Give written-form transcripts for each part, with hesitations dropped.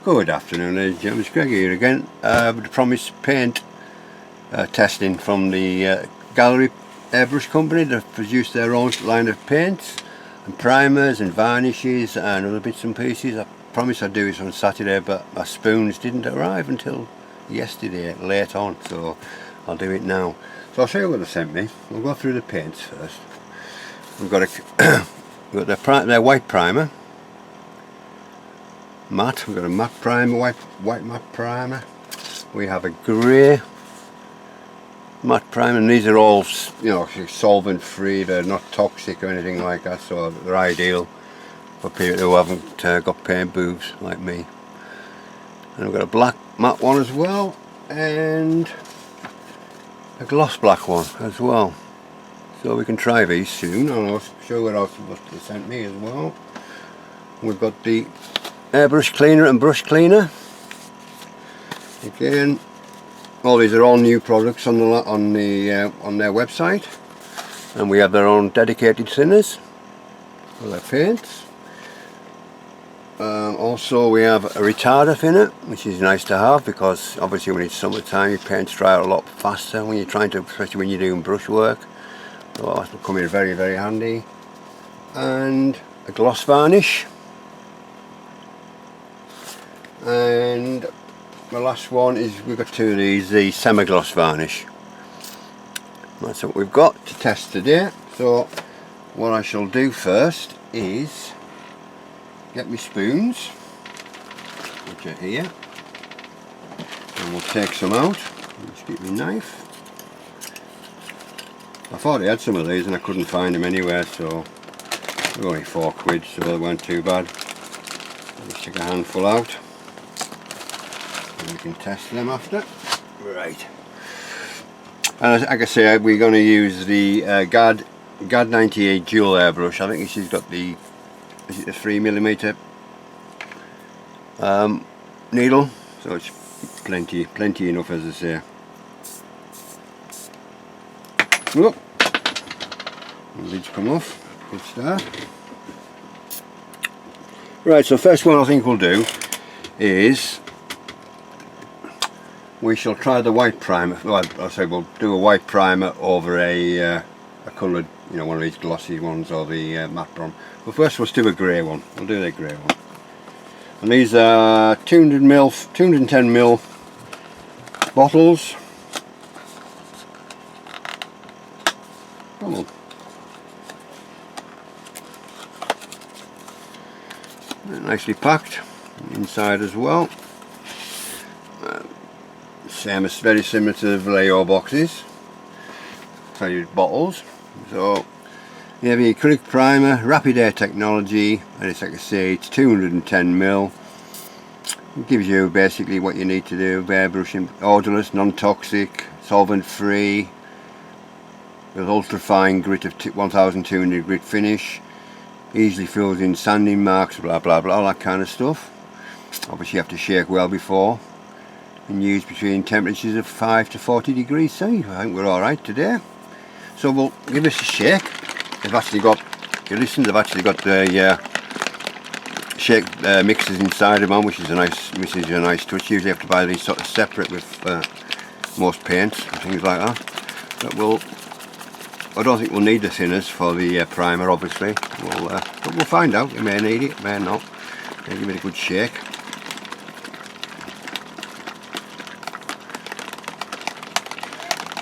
Good afternoon, ladies and gentlemen. It's Greg here again with the promised paint testing from the Gaahleri Airbrush company. They've produced their own line of paints and primers and varnishes and other bits and pieces. I promised I'd do this on Saturday, but my spoons didn't arrive until yesterday late on, so I'll do it now. So I'll show you what they sent me. We'll go through the paints first. We've got their white primer, matte. We've got a matte primer, white matte primer. We have a grey matte primer, and these are all, you know, solvent free. They're not toxic or anything like that, so they're ideal for people who haven't got paint boobs like me. And we've got a black matte one as well, and a gloss black one as well. So we can try these soon, and I'll show you what else they sent me as well. We've got the airbrush cleaner and brush cleaner. Again, all these are all new products on their website, and we have their own dedicated thinners for their paints. Also, we have a retarder thinner, which is nice to have because obviously when it's summertime, your paints dry out a lot faster when you're trying to, especially when you're doing brush work. So that will come in very, very handy. And a gloss varnish. And the last one is, we've got two of these, the semi-gloss varnish. That's what we've got to test today. So what I shall do first is get my spoons, which are here, and we'll take some out. Just get my knife. I thought I had some of these and I couldn't find them anywhere, so they're only £4, so they weren't too bad. I'll just take a handful out and we can test them after. Right. And like I say, we're going to use the GAD 98 dual airbrush. I think this has got the, is it a 3mm needle, so it's plenty enough, as I say. Look, the lids come off. Good start. Right, so first one I think we'll do is we shall try the white primer. Well, I say we'll do a white primer over a coloured, you know, one of these glossy ones, or the matte bronze. But first let's do a grey one. We'll do the grey one. And these are 210ml bottles. Come on. Nicely packed inside as well. Same as, very similar to the Vallejo boxes. So bottles. So you have your acrylic primer, rapid air technology, and it's, like I say, it's 210ml. It gives you basically what you need to do: airbrushing, odorless, non-toxic, solvent free, with ultra fine grit of 1200 grit finish, easily fills in sanding marks, blah blah blah, all that kind of stuff. Obviously you have to shake well before, and use between temperatures of 5 to 40 degrees C. I think we're alright today. So we'll give this a shake. They've actually got, if you listen, they've actually got the shake mixers inside of them, which is a nice touch. Usually you have to buy these sort of separate with most paints and things like that. But I don't think we'll need the thinners for the primer, obviously. But we'll find out. We may need it, may not. I'll give it a good shake.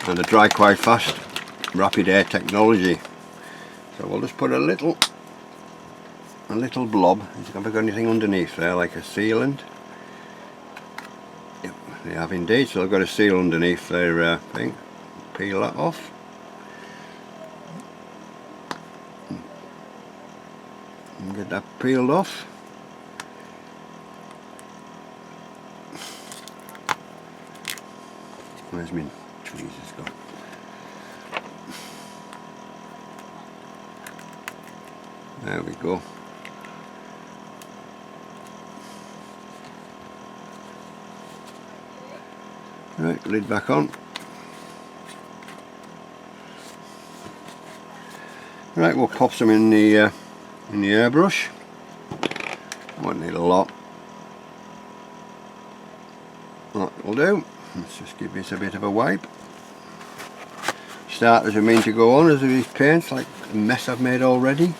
And they dry quite fast. Rapid air technology. So we'll just put a little blob. Have we got anything underneath there, like a sealant? Yep, they have indeed. So they've got a seal underneath their thing. Peel that off. And get that peeled off. Where's my tweezers gone? There we go. Right, lid back on. Right, we'll pop some in the airbrush. Won't need a lot. that'll do. Let's just give this a bit of a wipe. Starters are mean to go on as these paints, like the mess I've made already.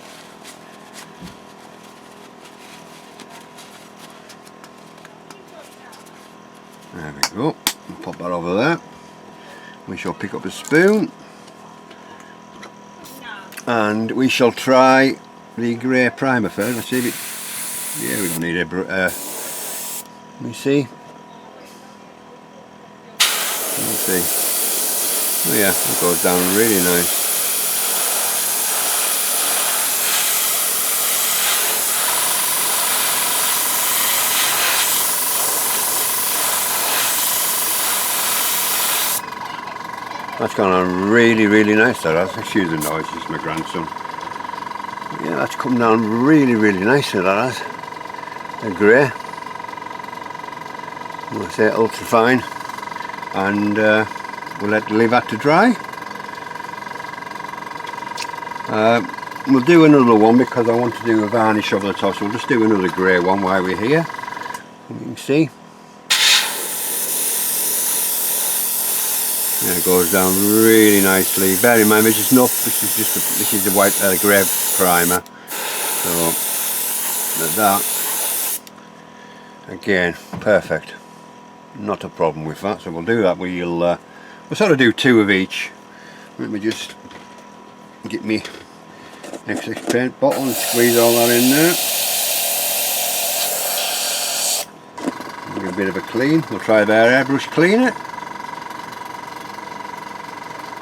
There we go. I'll pop that over there. We shall pick up a spoon and we shall try the grey primer first. Let's see if it... yeah, we don't need a... let me see. Let's see. Oh yeah, it goes down really nice. That's gone on really nice, that has. Excuse the noise, it's my grandson. Yeah, that's come down really nicely, that has. The grey. I'll say ultra fine. And we'll leave that to dry. We'll do another one because I want to do a varnish over the top, so we'll just do another grey one while we're here. You can see. Yeah, it goes down really nicely. Bear in mind, this is the white grey primer. So that again, perfect. Not a problem with that. So we'll do that. We'll sort of do two of each. Let me just get me extra paint bottle and squeeze all that in there. Give it a bit of a clean. We'll try the airbrush cleaner,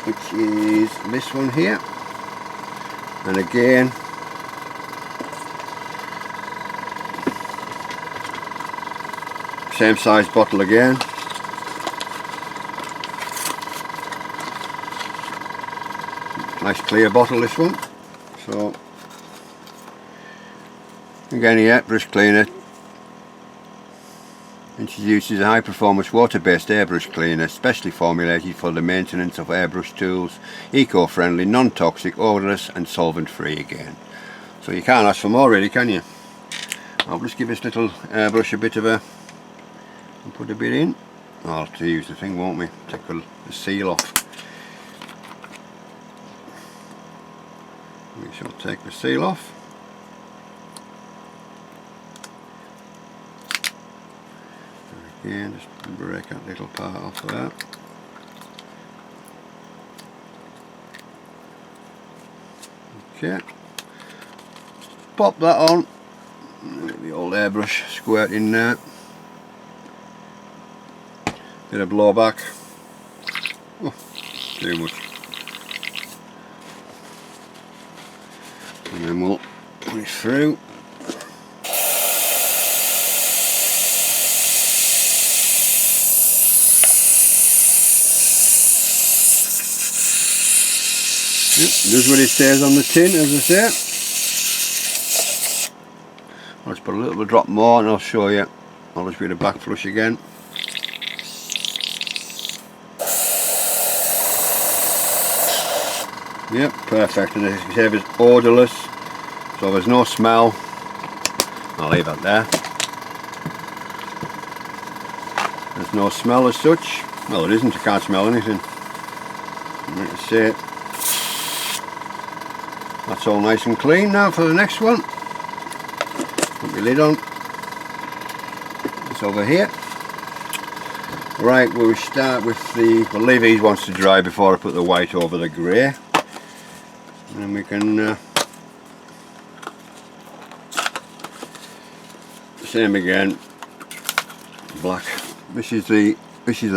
which is this one here, and again same size bottle again. Nice clear bottle, this one. So again here, brush cleaner introduces a high performance water based airbrush cleaner specially formulated for the maintenance of airbrush tools, eco-friendly, non-toxic, odorless and solvent free again. So you can't ask for more really, can you? I'll just give this little airbrush a bit of a, and put a bit in. I'll have to use the thing, won't we? Take the seal off. We shall take the seal off. Again, just break that little part off of that. Okay. Pop that on. Let the old airbrush squirt in there. Bit of blowback. Oh, too much. And then we'll put it through. Yep, does what it says on the tin, as I say. I'll just put a little bit drop more and I'll show you. I'll just do the back flush again. Yep, perfect, and as you say, it's odourless, so there's no smell. I'll leave that there. There's no smell as such. Well, it isn't, you can't smell anything. Like I say, that's all nice and clean. Now for the next one. Put my lid on. It's over here. Right, we'll start with we'll leave these ones to dry before I put the white over the grey. And then we can same again, black. This is the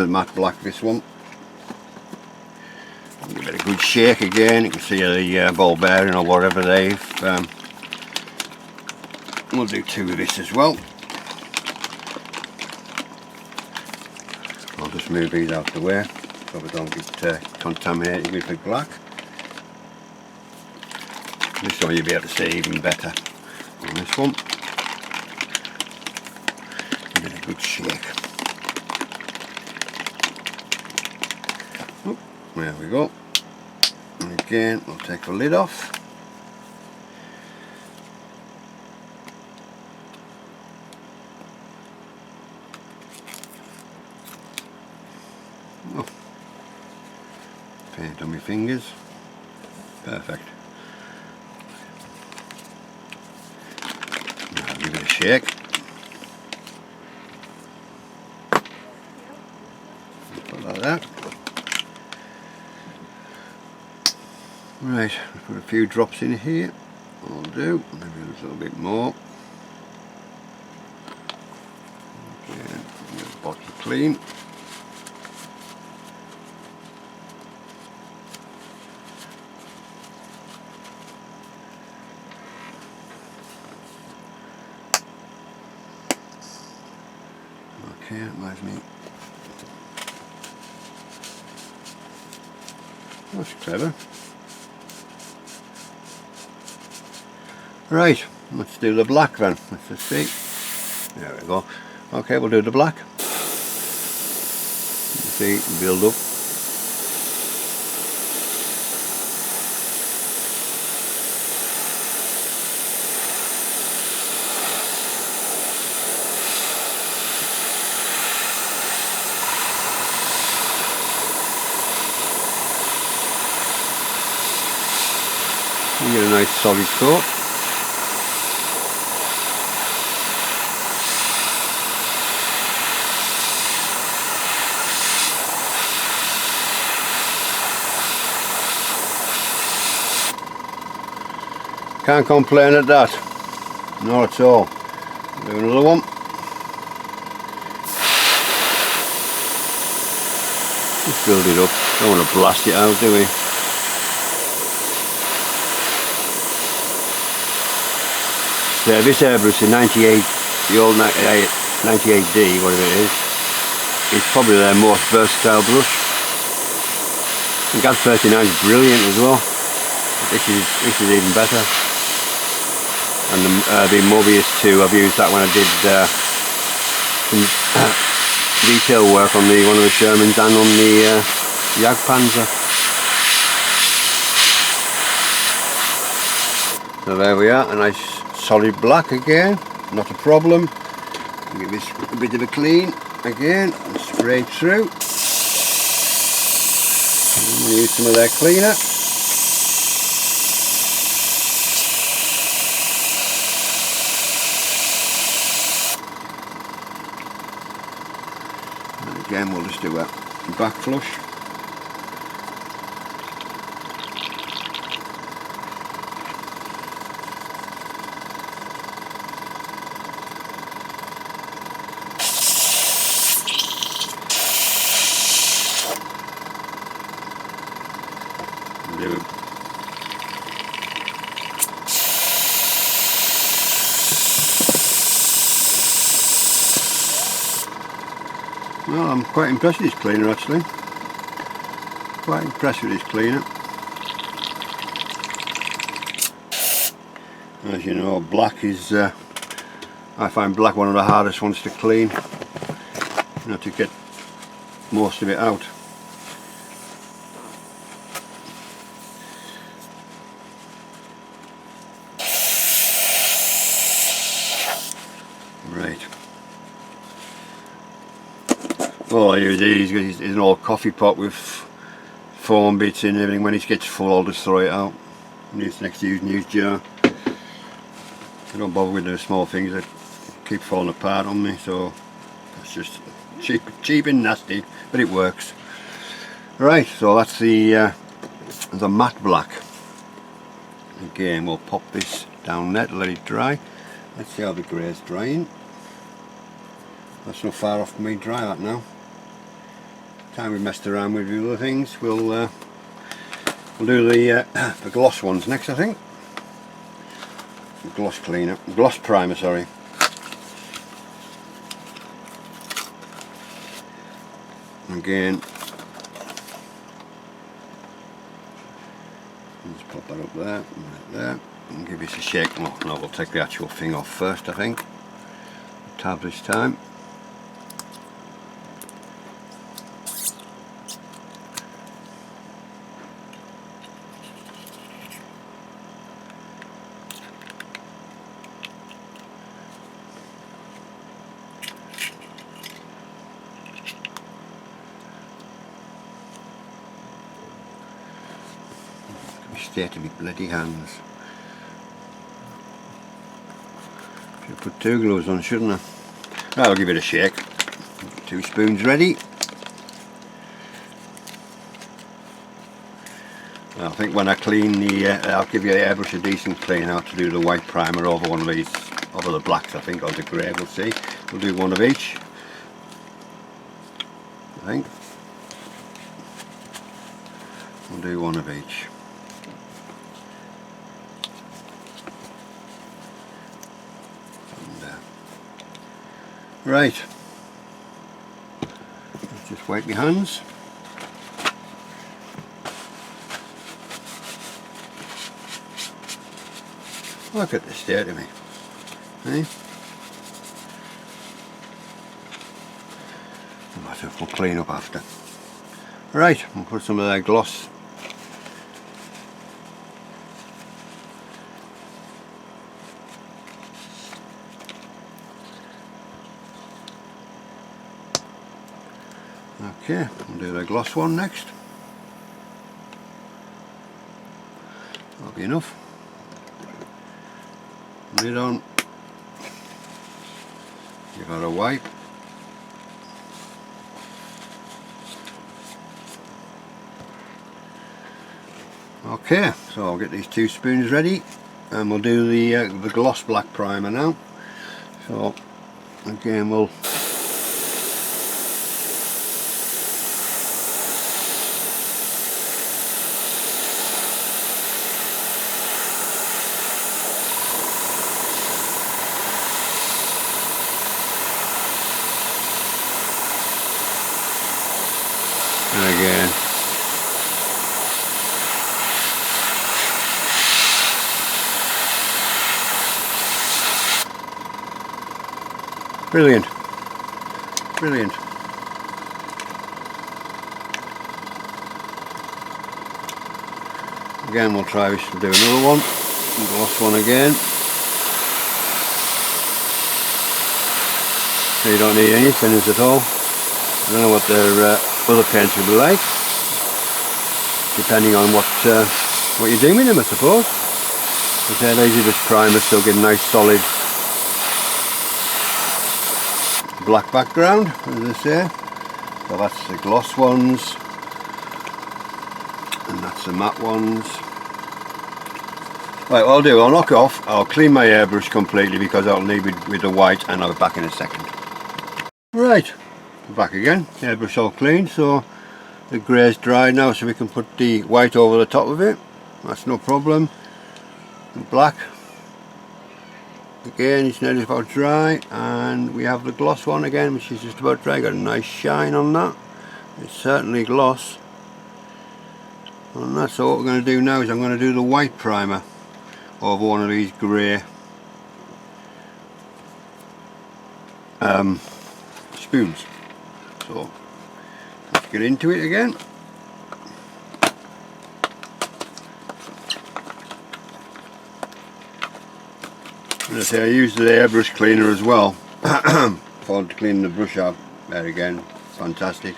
matte black, this one. Give it a good shake again. You can see the ball bearing or whatever they've we'll do two of this as well. I'll just move these out the way so we don't get contaminated with the black. This one you'll be able to see even better on this one. Give it a good shake. Oh, there we go. And again, we'll take the lid off. paint on my fingers. Perfect. Now give it a shake. Put like that. Right, put a few drops in here. I'll do, maybe a little bit more. Okay, get the bottle clean. Okay, where's me? That's clever. Right, let's do the black then. Let's just see. There we go. Okay, we'll do the black. You see, build up. You get a nice solid coat. Can't complain at that, not at all. Do another one. Just build it up, don't want to blast it out, do we? So this airbrush, the 98, the old 98D, whatever it is probably their most versatile brush. The Gaahleri is brilliant as well. This is even better. And the Mobius 2, I've used that when I did some detail work on one of the Shermans and on the Jagdpanzer. So there we are, a nice solid black again, not a problem. Give this a bit of a clean again and spray through. And use some of their cleaner. And again we'll just do a back flush. Well, I'm quite impressed with this cleaner actually. Quite impressed with this cleaner. As you know, black is, I find black one of the hardest ones to clean. You know, to get most of it out. Right. All I use is an old coffee pot with foam bits in and everything. When it gets full I'll just throw it out. Next to use a jar. I don't bother with the small things that keep falling apart on me, so it's just cheap and nasty, but it works. Right, so that's the matte black. Again, we'll pop this down there to let it dry. Let's see how the grey's drying. That's not far off from me dry that now. Time we messed around with the other things, we'll do the gloss ones next, I think. Gloss primer, sorry. Again, let's pop that up there, right there, and give this a shake. Oh, no, we'll take the actual thing off first, I think. Tab this time. state of my bloody hands. Should put 2 gloves on, shouldn't I? Right, I'll give it a shake. 2 spoons ready. I think when I clean the, I'll give you the airbrush a decent clean out to do the white primer over one of these, over the blacks I think, or the grey, we'll see. We'll do one of each, I think. We'll do one of each. And, right, let's just wipe my hands. Look at the state of me, eh? We'll clean up after. Right, we'll put some of that gloss. Okay, we'll do the gloss one next. That'll be enough. Lid on. Give her a wipe. Okay, so I'll get these 2 spoons ready, and we'll do the gloss black primer now. So again, we'll and again. Brilliant. Brilliant. Again, we'll try this, we'll do another one. Gloss one again. So you don't need any thinners at all. I don't know what their other paints will be like, depending on what you're doing with them, I suppose. But they're easy to primer, so get a nice solid black background, as I say. So that's the gloss ones, and that's the matte ones. Right, what I'll do, I'll knock off, I'll clean my airbrush completely because I'll need with the white, and I'll be back in a second. Right, back again, airbrush all clean, so the grey's dry now, so we can put the white over the top of it. That's no problem. The black, again, it's nearly about dry, and we have the gloss one again, which is just about dry. Got a nice shine on that. It's certainly gloss on that. So what we're going to do now is I'm going to do the white primer over one of these grey spoons. So let's get into it again. As I say, I use the airbrush cleaner as well for cleaning the brush out. There again, fantastic,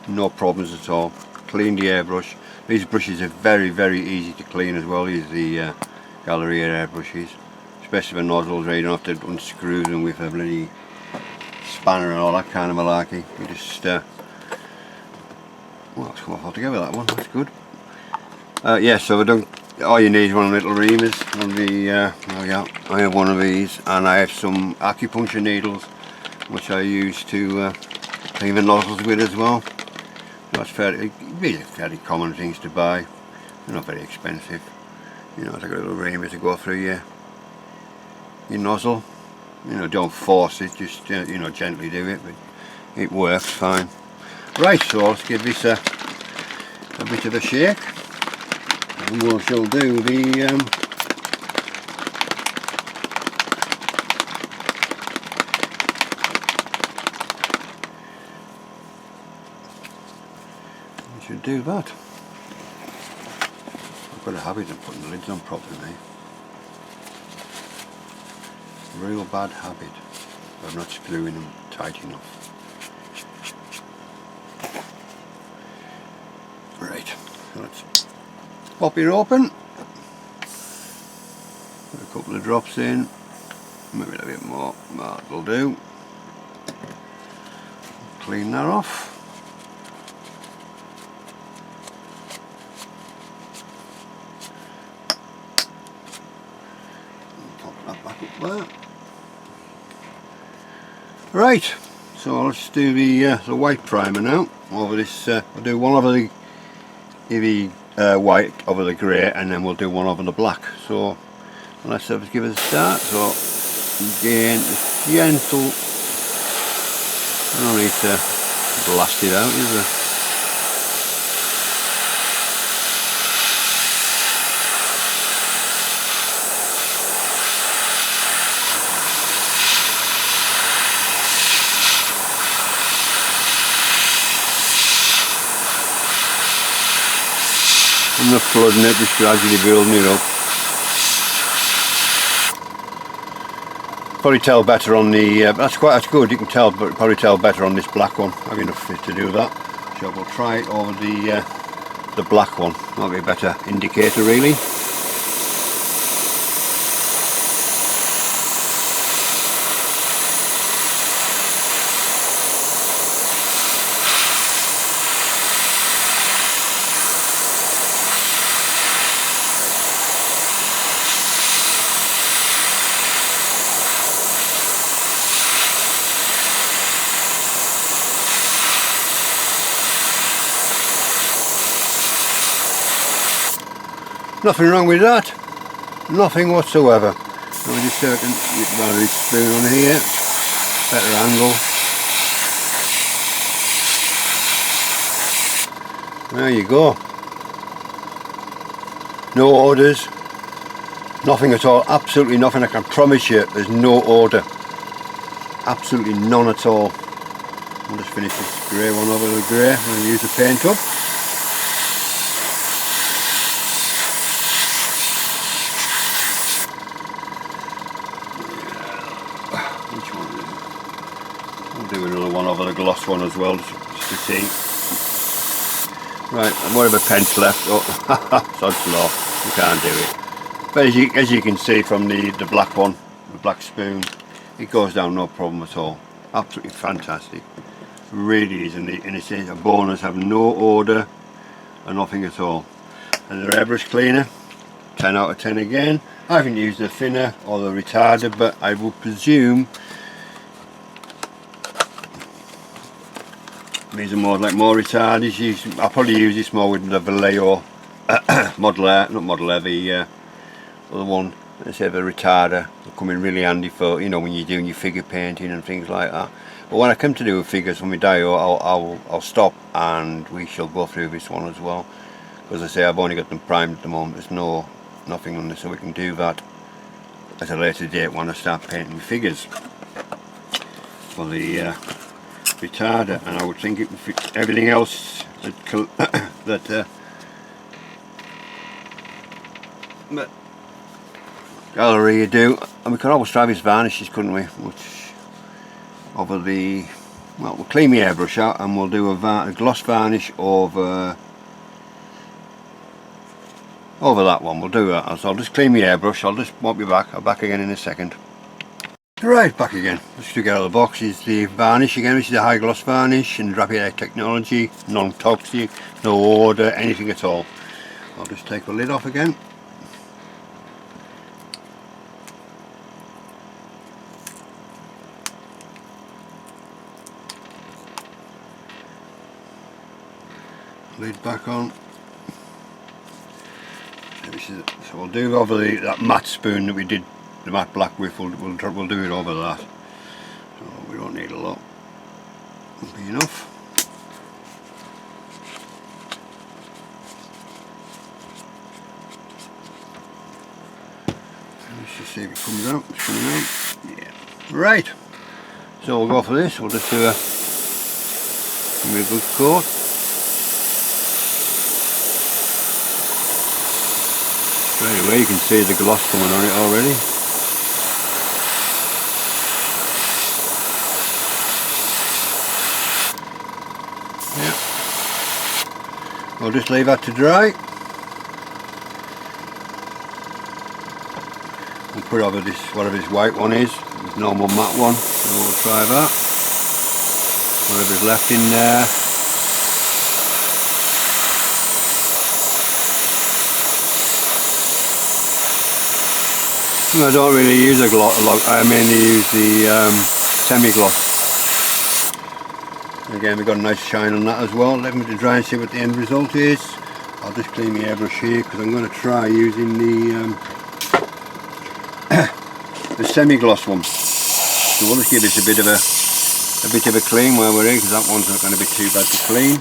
no problems at all. Clean the airbrush. These brushes are very, very easy to clean as well. These are the Gaahleri airbrushes, especially for nozzles where you don't have to unscrew them with a bloody spanner and all that kind of malarkey. You just well, that's come off altogether, that one. That's good. Yeah, so I don't. All you need is one of the little reamers. Oh yeah, I have one of these, and I have some acupuncture needles, which I use to clean the nozzles with as well. That's really fairly common things to buy. They're not very expensive. You know, take a little reamer to go through your nozzle. You know, don't force it, just you know, gently do it, but it works fine. Right, so let's give this a bit of a shake. And we shall do the we should do that. I've got a habit of putting the lids on properly, mate. Real bad habit of not screwing them tight enough. Right, so let's pop it open. Put a couple of drops in, maybe a bit more, that'll do. Clean that off. Pop that back up there. Right, so let's do the white primer now. Over this, I'll do one over the white over the grey, and then we'll do one over the black. So let's give it a start. So again, it's gentle. I don't need to blast it out, is there? I'm not flooding it, just gradually building it up. Probably tell better on the, that's good, you can tell, but probably tell better on this black one. I have enough fit to do that. So we'll try it over the black one. That'll be a better indicator really. Nothing wrong with that, nothing whatsoever. So we just get a spoon on here, better angle. There you go. No orders, nothing at all, absolutely nothing. I can promise you there's no order, absolutely none at all. I'll just finish this grey one over the grey and use the paint up. I'll do another one over the gloss one as well, just to see. Right, and whatever pent's left, oh, sod's law, you can't do it. But as you can see from the black one, the black spoon, it goes down no problem at all. Absolutely fantastic. Really is, and it's a bonus, have no order and nothing at all. And the airbrush cleaner, 10 out of 10 again. I haven't used the thinner or the retarder, but I will presume these are more retarders. I'll probably use this more with the Vallejo modeler, not modeler, the other one. Let's say the retarder will come in really handy for, you know, when you're doing your figure painting and things like that. But when I come to do figures for my Dio, I'll stop and we shall go through this one as well. Because I say I've only got them primed at the moment. There's nothing on this, so we can do that at a later date when I start painting figures for the retarder. And I would think it would fit everything else that but Gaahleri you do. And we could always try these varnishes, couldn't we? Which over the, well, we'll clean the airbrush out and we'll do a gloss varnish over that one. We'll do that. So I'll just clean my airbrush. Won't be back. I'll be back again in a second. Right, back again. Just to get out of the box is the varnish again. This is a high gloss varnish and Gaahleri technology, non-toxic, no order, anything at all. I'll just take the lid off again. Lid back on. So we'll do over that matte spoon that we did the matte black with. We'll do it over that. So we don't need a lot. Will be enough. Let's just see if it comes out. It's coming out. Yeah. Right. So we'll go for this. We'll just do a good coat. Straight away you can see the gloss coming on it already. Yeah. We'll just leave that to dry. We'll put over this, whatever this white one is, this normal matte one, so we'll try that. Whatever's left in there. I don't really use a gloss, I mainly use the semi-gloss. Again, we've got a nice shine on that as well. Let me to dry and see what the end result is. I'll just clean my airbrush here because I'm going to try using the the semi-gloss one. So we'll just give this a bit of a clean while we're here, because that one's not going to be too bad to clean.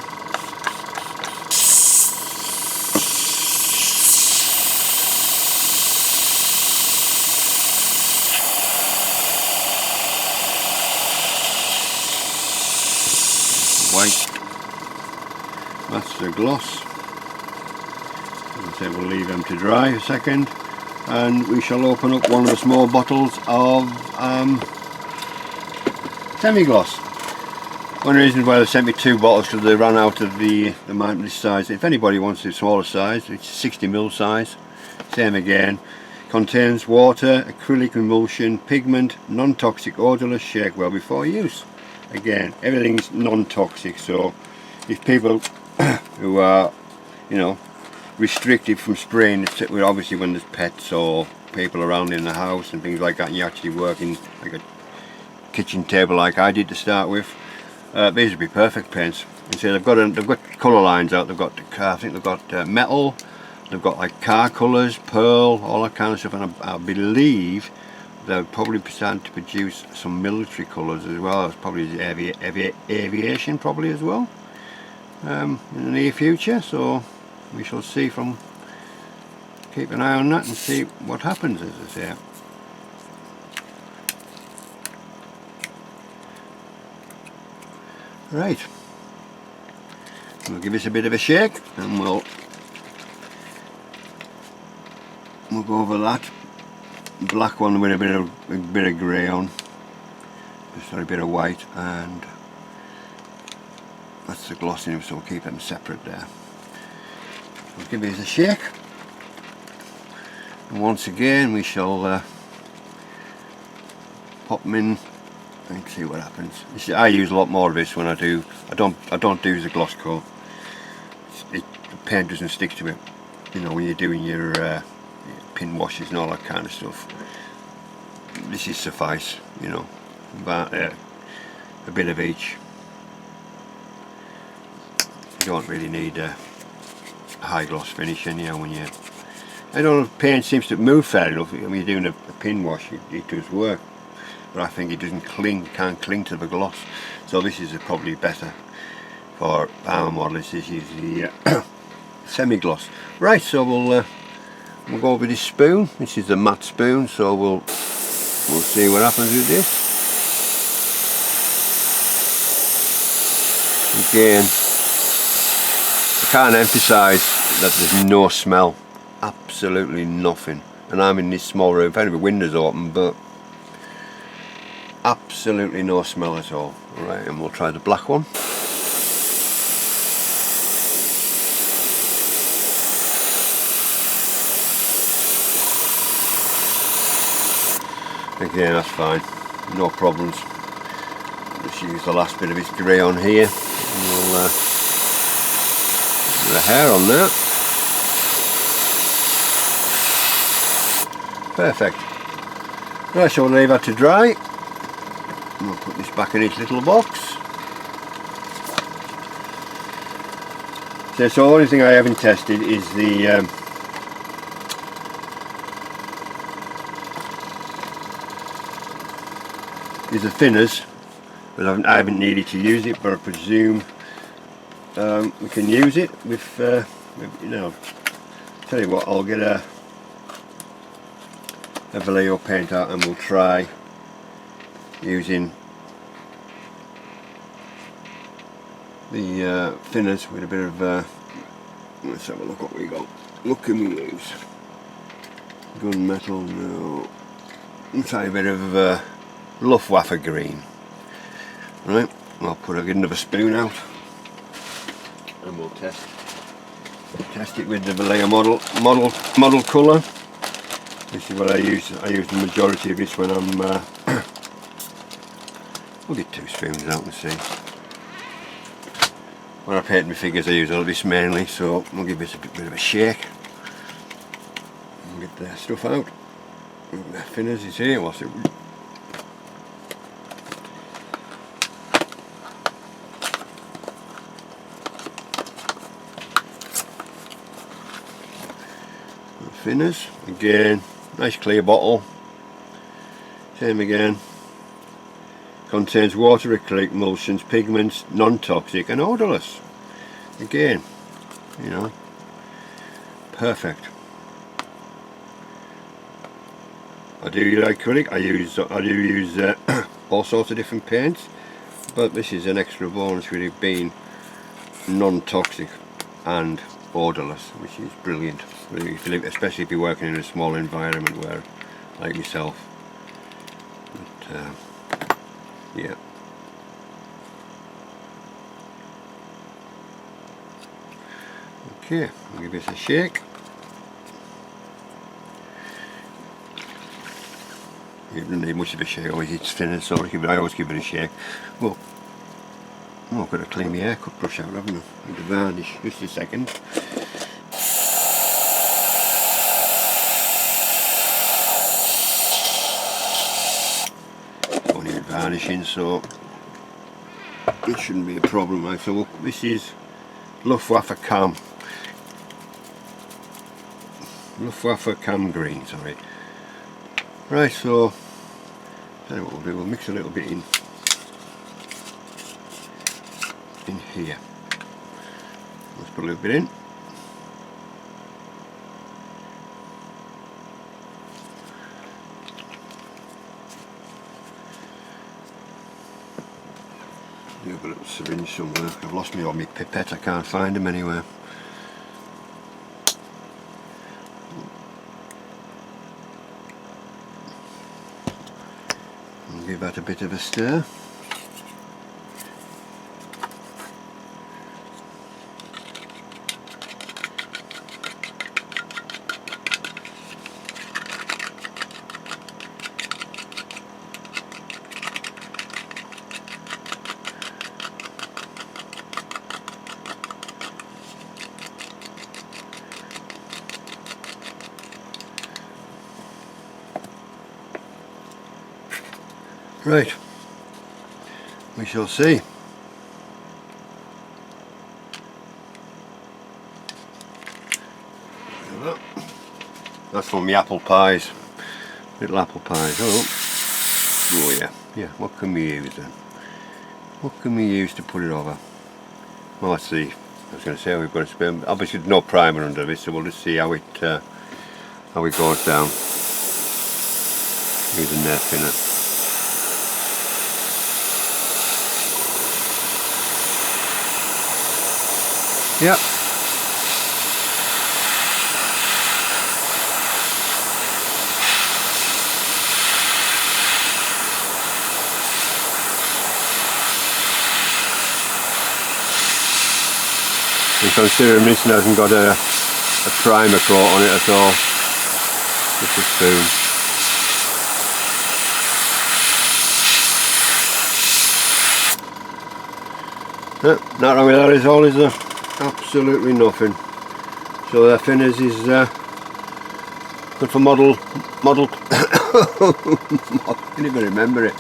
White. That's the gloss. As I said, we'll leave them to dry a second, and we shall open up one of the small bottles of semi-gloss. One reason why they sent me 2 bottles, because they ran out of the this size. If anybody wants the smaller size, it's 60ml size. Same again. Contains water, acrylic emulsion, pigment, non-toxic, odorless, shake well before use. Again, everything's non-toxic, so if people who are, you know, restricted from spraying, obviously when there's pets or people around in the house and things like that, and you're actually working like a kitchen table like I did to start with, these would be perfect paints. And so they've got colour lines out. They've got I think they've got metal, they've got like car colours, pearl, all that kind of stuff, and I believe they'll probably be starting to produce some military colours as well. It's probably aviation probably as well in the near future, so we shall see. Keep an eye on that and see what happens, as I say. Right, we'll give this a bit of a shake and we'll go over that black one with a bit of grey on, just a bit of white, and that's the gloss in them, so we'll keep them separate there. We'll give these a shake, and once again we shall pop them in and see what happens. I use a lot more of this when I do. I don't do the gloss coat. The paint doesn't stick to it. You know, when you're doing your pin washes and all that kind of stuff, this is suffice, you know, but a bit of each. You don't really need a high gloss finish anyhow. When you, I don't know, paint seems to move fair enough. When you're doing a pin wash, it does work, but I think it doesn't cling, can't cling to the gloss. So this is probably better for our models. This is the semi-gloss. Right, so we'll go over this spoon. This is the matte spoon, so we'll see what happens with this. Again, I can't emphasise that there's no smell, absolutely nothing. And I'm in this small room, found the windows open, but absolutely no smell at all. Alright, and we'll try the black one. Again, that's fine, no problems. Just use the last bit of this grey on here, and we'll put the hair on there. Perfect. Right, so we'll leave that to dry. And we'll put this back in its little box. So the only thing I haven't tested is the thinners, but I haven't needed to use it, but I presume we can use it with you know. Tell you what, I'll get a Vallejo paint out and we'll try using the thinners with a bit of let's have a look what we got. What can we use? Gunmetal, no. Let's try a bit of Luftwaffe green. Right, I'll get another spoon out and we'll test it with the Vallejo model colour. This is what I use. I use the majority of this when I'm we'll get 2 spoons out and see. When I paint my figures I use all this mainly, so I'll give this a bit of a shake and get the stuff out. The thinners is here, what's it? Thinners, again, nice clear bottle, same again, contains water, acrylic emulsions, pigments, non-toxic and odourless. Again, you know, perfect. I do like acrylic. I do use all sorts of different paints, but this is an extra bonus with it being non-toxic and odourless, which is brilliant. Especially if you're working in a small environment where, like yourself. But, yeah. Okay, I'll give this a shake. You don't need much of a shake, always it's thinner, so I always give it a shake. Well, I've got to clean my haircut brush out, haven't I? With the varnish, just a second. Only with varnishing, so it shouldn't be a problem. Right? So this is Luftwaffe Cam. Luftwaffe Cam Green, sorry. Right, so tell you what we'll do, we'll mix a little bit in here. Let's put a little bit in. You've got a little syringe somewhere. I've lost me on my pipette, I can't find them anywhere. I'll give that a bit of a stir. Right, we shall see. That's from the apple pies, little apple pies. Oh yeah. What can we use then? What can we use to put it over? Well, let's see. I was going to say we've got a spoon. Obviously, no primer under this, so we'll just see how it goes down using their thinner. Yep. And considering this hasn't got a primer coat on it at all, just a spoon. Not wrong with that is all, is there? Absolutely nothing. So the thinners is good for model I can't even remember it.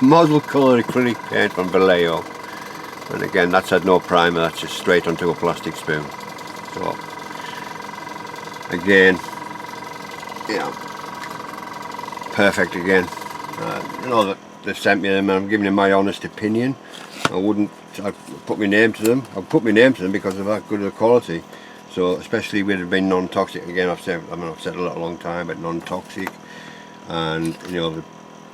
Model colour acrylic paint from Vallejo. And again, that's had no primer, that's just straight onto a plastic spoon. So again, yeah, perfect again. You know that they've sent me them and I'm giving them my honest opinion. I'd put my name to them. I've put my name to them because of that good of the quality. So especially with it being non-toxic. Again, I've said it a long time, but non-toxic, and you know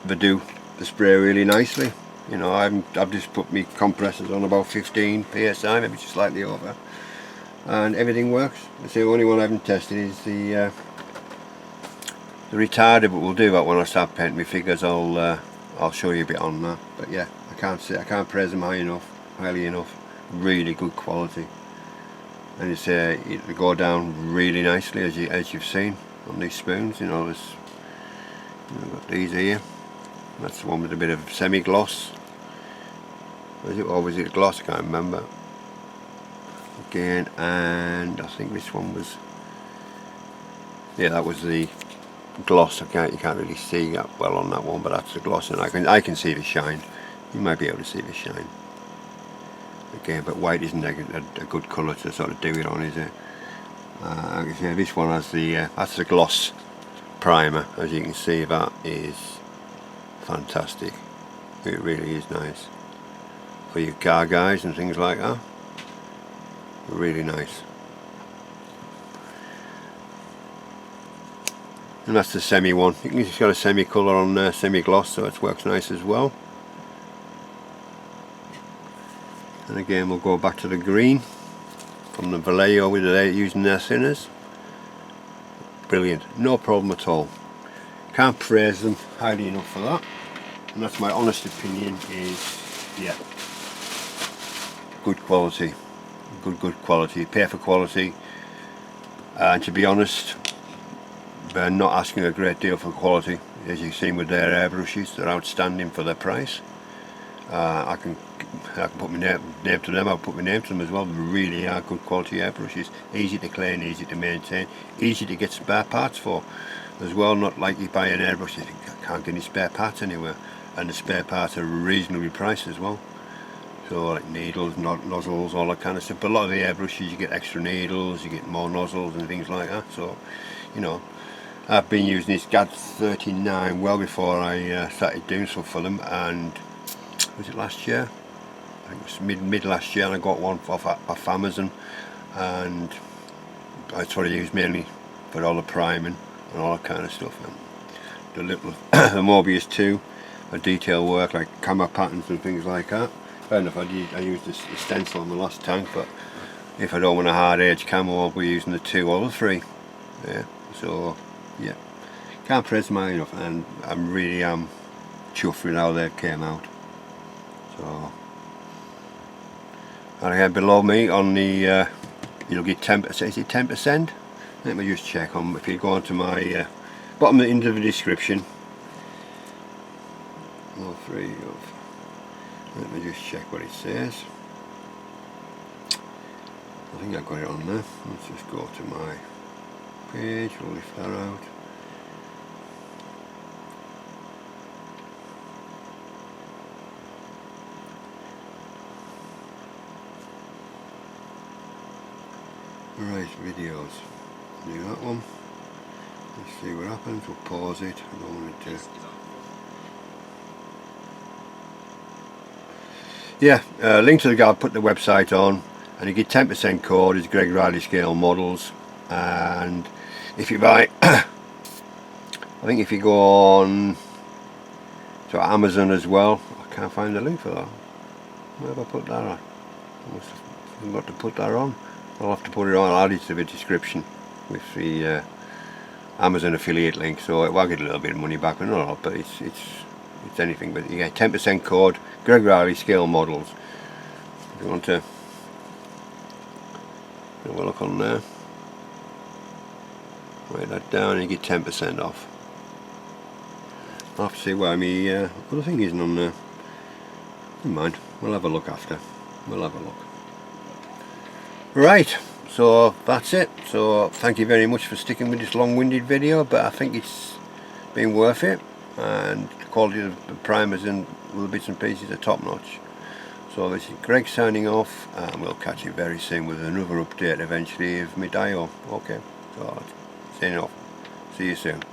they do the spray really nicely. You know, I've just put my compressors on about 15 psi, maybe just slightly over, and everything works. The only one I haven't tested is the retarder, but we'll do that when I start painting my figures. I'll show you a bit on that. But yeah, I can't praise them highly enough. Really good quality, and it'll go down really nicely as you've seen. on these spoons. You know, there's, I've got these here. That's the one with a bit of semi-gloss. Was it, or was it gloss? I can't remember. Again, and I think this one was, yeah, that was the gloss. You can't really see that well on that one, but that's the gloss, and I can see the shine. You might be able to see the shine. Again, but white isn't a good colour to sort of do it on, is it? Like I say, this one has the that's the gloss primer. As you can see, that is fantastic. It really is nice for your car guys and things like that. Really nice. And that's the semi one. You can just got a semi colour on there, semi gloss, so it works nice as well. And again, we'll go back to the green from the Vallejo with using their thinners. Brilliant, no problem at all. Can't praise them highly enough for that. And that's my honest opinion. Is, yeah, good quality, good quality. Pay for quality, and to be honest, they're not asking a great deal for quality. As you've seen with their airbrushes, they're outstanding for their price. I can put my name to them. I'll put my name to them as well. They really are good quality airbrushes. Easy to clean, easy to maintain, easy to get spare parts for as well. Not like you buy an airbrush, you think, I can't get any spare parts anywhere, and the spare parts are reasonably priced as well. So like needles, nozzles, all that kind of stuff. But a lot of the airbrushes, you get extra needles, you get more nozzles and things like that. So, you know, I've been using this Gaahleri 39 well before I started doing stuff for them, and was it last year? I think it was mid last year, and I got one off Amazon, and that's what I use mainly for all the priming and all that kind of stuff. And the little the Mobius 2 for detail work like camera patterns and things like that. Fair enough, I used the stencil on the last tank, but if I don't want a hard edge camo, I'll be using the 2 or the 3. Yeah, so yeah, can't praise them high enough, and I'm really chuffed with how they came out. So, and again, below me on the you'll get 10%. Is it 10%? Let me just check on. If you go onto my bottom into the description. Let me just check what it says. I think I've got it on there. Let's just go to my page. We'll lift that out. Right, videos. Do that one. Let's see what happens. We'll pause it. I don't want it to. Yeah, link to the guy, put the website on, and you get 10% code. It's Gaahleri scale models, and if you buy, I think if you go on to Amazon as well, I can't find the link for that. Where have I put that on? I must have forgot to put that on. I'll have to put it on. I'll add it to the description with the Amazon affiliate link, so it will get a little bit of money back, but not a lot. But it's anything. But you get 10% code. Gaahleri scale models. If you want to have a look on there, write that down, and you get 10% off. I'll have to see why my other thing isn't on there. Never mind. We'll have a look after. We'll have a look. Right, so that's it. So thank you very much for sticking with this long-winded video, but I think it's been worth it, and the quality of the primers and little bits and pieces are top notch. So this is Greg signing off, and we'll catch you very soon with another update eventually of my dial. Okay, so signing off. See you soon.